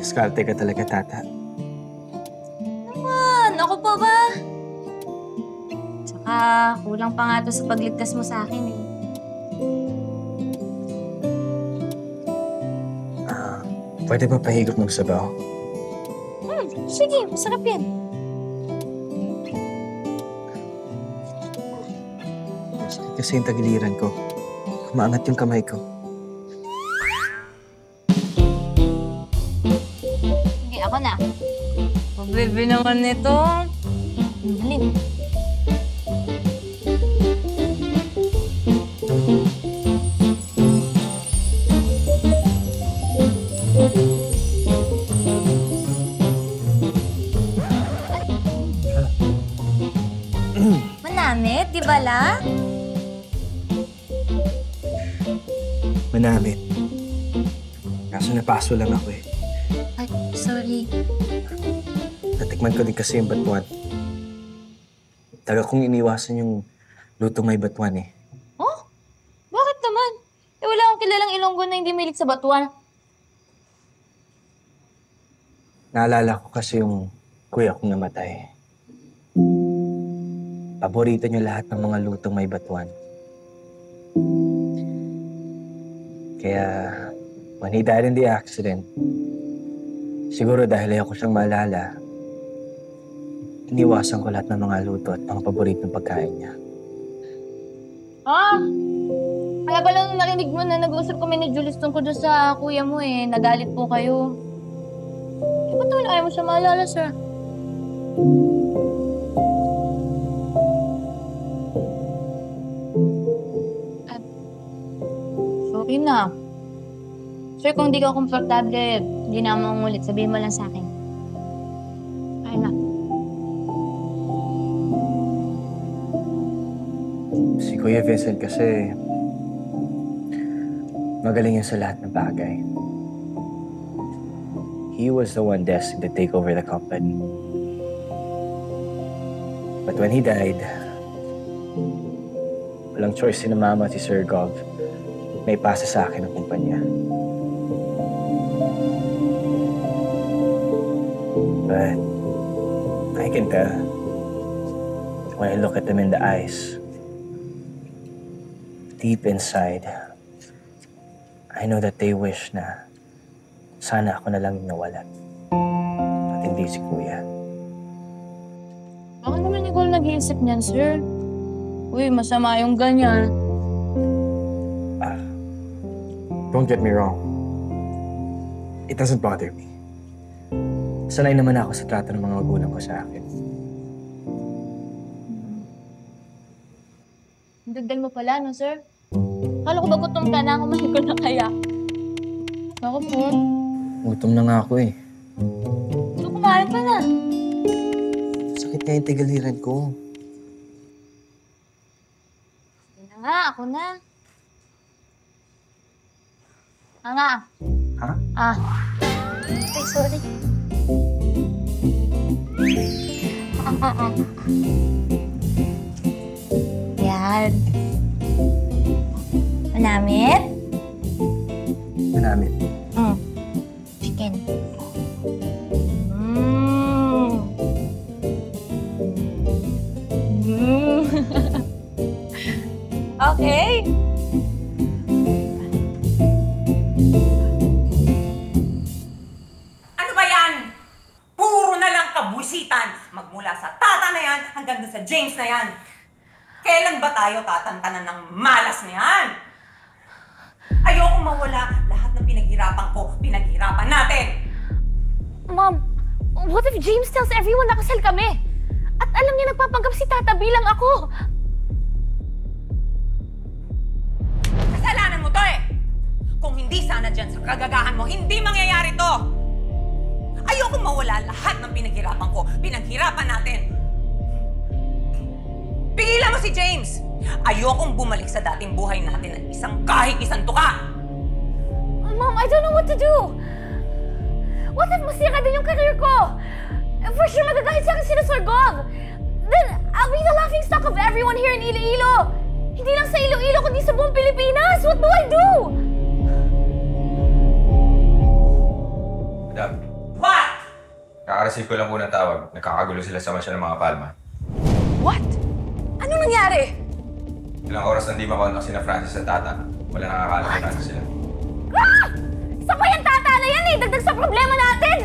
Diskarte ka talaga, Tata. Naman, ako pa ba? Tsaka, kulang pa nga to sa pagligtas mo sa akin eh. Pwede ba pahigop ng sabaw? Sige, masarap yan. Masakit kasi yung tagiliran ko. Kumaangat yung kamay ko. Sige, ako na. Bebe naman nito. Halin. Manamit, di ba la? Manamit. Kaso napaso lang ako eh. Ay, sorry. Natikman ko din kasi yung batuan. Taga kong iniwasan yung lutong may batuan eh. Oh? Bakit naman? Eh, wala akong kilalang Ilonggo na hindi mahilig sa batuan. Naalala ko kasi yung kuya kong namatay. Paborito niyo lahat ng mga lutong may batuan. Kaya, when he died in the accident, siguro dahil ayoko siyang maalala, iniwasan ko lahat ng mga luto at mga paboritong pagkain niya. Ah! Kaya pala nung narinig mo na nag-uusap kami ni Julius tungkol doon sa kuya mo eh, nagalit po kayo. Eh, ba't naman ayaw mo siya maalala, sir? Sorry na. Sir, kung di ka komportable, hindi na mo ulit. Sabihin mo lang sa akin. Ay na. Si Kuya Vincent kasi magaling yan sa lahat ng bagay. He was the one destined to take over the company. But when he died, walang choice si Mama at si Sir Gov na ipasa sa akin ang kumpanya. But I can tell when I look at them in the eyes, deep inside, I know that they wish na sana ako na lang yung nawalan. At hindi si Kuya. Bakit naman ikaw nag-iisip niyan, sir? Uy, masama yung ganyan. Don't get me wrong. It doesn't bother me. Sanay naman ako sa trato ng mga magulang ko sa akin. Dagdag mo pala, no, sir? Kala ko ba gutom ka na? Kumain ko na kaya. Ako po. Gutom na nga ako eh. So, kumain ka na. Sakit nga yung tigaliran ko. Yun na nga, ako na. Nga. Ha? Ay, sorry. Yan. Manamit? Manamit. Chicken. Okay. Magmula sa Tata na yan hanggang dun sa James na yan. Kailan ba tayo tatantanan ng malas na yan? Ayokong mawala lahat ng pinaghirapan ko, pinaghirapan natin. Mom, what if James tells everyone na kasal kami? At alam niya nagpapanggap si Tata bilang ako. Kasalanan mo to eh. Kung hindi sana dyan sa kagagahan mo, hindi mangyayari to. Ayokong mawala lahat ng pinaghirapan ko, pinaghirapan natin. Pigilan mo si James! Ayokong bumalik sa dating buhay natin ng isang kahit isang tuka! Mom, I don't know what to do! What if masira din yung career ko? For sure magagahit sa akin sila Sir Gov! Then, I'll be the laughingstock of everyone here in Iloilo! Hindi lang sa Iloilo, kundi sa buong Pilipinas! What do I do? Madam, Kaka-receive ko lang po ng tawag. Nagkakagulo sila sa mansya ng mga Palma. What? Anong nangyari? Ilang oras na di makontak sina Francis at Tata. Wala nakakaalam kung nasa sila. Ah! Isa pa yung tata na yan eh! Dagdag sa problema natin!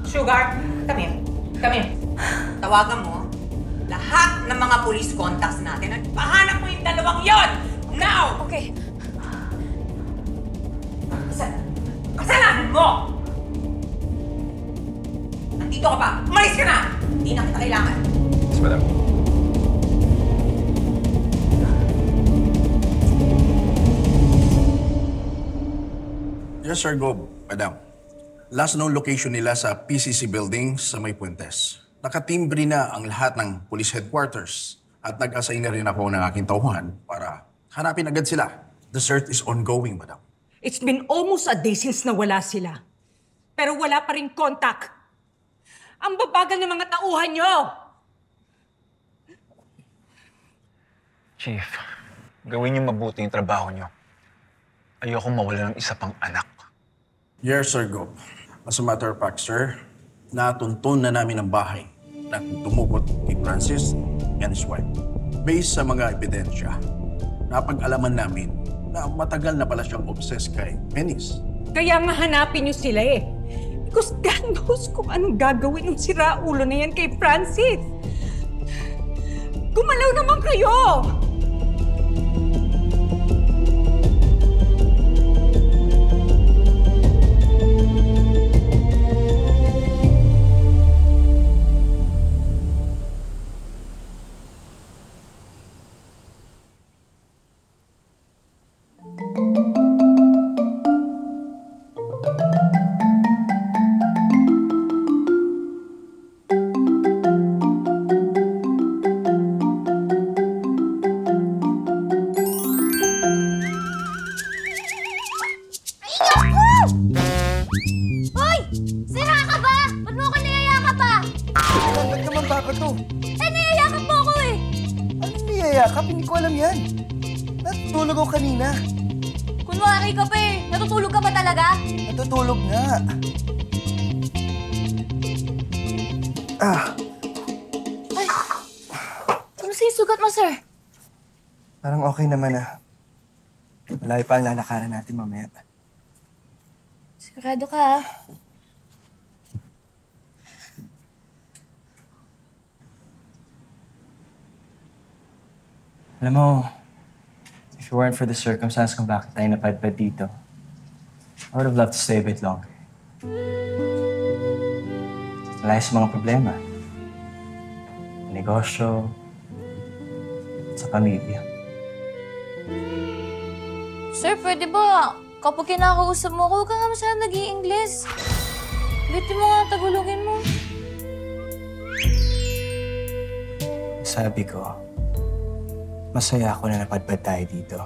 Sugar, come here. Come here. Tawagan mo lahat ng mga police contacts natin at pahanap mo yung dalawang yon! Now! Okay. Kasalanan mo! Nandito ka pa! Umalis ka na! Hindi na kita kailangan. Yes, madam. Yes, sir, go, madam. Last known location nila sa PCC building sa May Puentes. Nakatimbre na ang lahat ng police headquarters at nag-assign na rin ako ng aking tauhan para hanapin agad sila. The search is ongoing, madam. It's been almost a day since nawala sila. Pero wala pa rin contact. Ang babagal ng mga tauhan nyo! Chief, gawin niyo mabuti yung trabaho niyo. Ayokong mawala ng isa pang anak. Yes, sir, go. As a matter of fact, sir, natuntun na namin ang bahay na tumukot kay Francis and his wife. Based sa mga ebidensya, napag-alaman namin na matagal na pala siyang obsessed kay Penis. Kaya nga hanapin nyo sila eh. Because God knows kung anong gagawin ng siraulo na yan kay Francis. Gumalaw naman kayo! Hoy! Sira ka ba? Ba't mo ako niyayakap pa? Ba't naman baka to? Eh, niyayakap mo ako eh! Anong niyayakap? Hindi ko alam yan. Natutulog ako kanina. Kunwari ka pa eh. Natutulog ka ba talaga? Natutulog nga. Ay! Kamusta yung sugat mo, sir? Parang okay naman ah. Malayo pa ang lalakaran natin mamaya. Sigurado ka ah. Alam mo, if it weren't for the circumstance kung bakit tayo napadpad dito, I would have loved to stay a bit longer. Malaya sa mga problema. Sa negosyo, sa pamilya. Sir, pwede ba kapag kinakausap mo, huwag ka nga masyadong nag-i-English. Ulitin mo nga, Tagalogin mo. Sabi ko, masaya ako na napadpad tayo dito.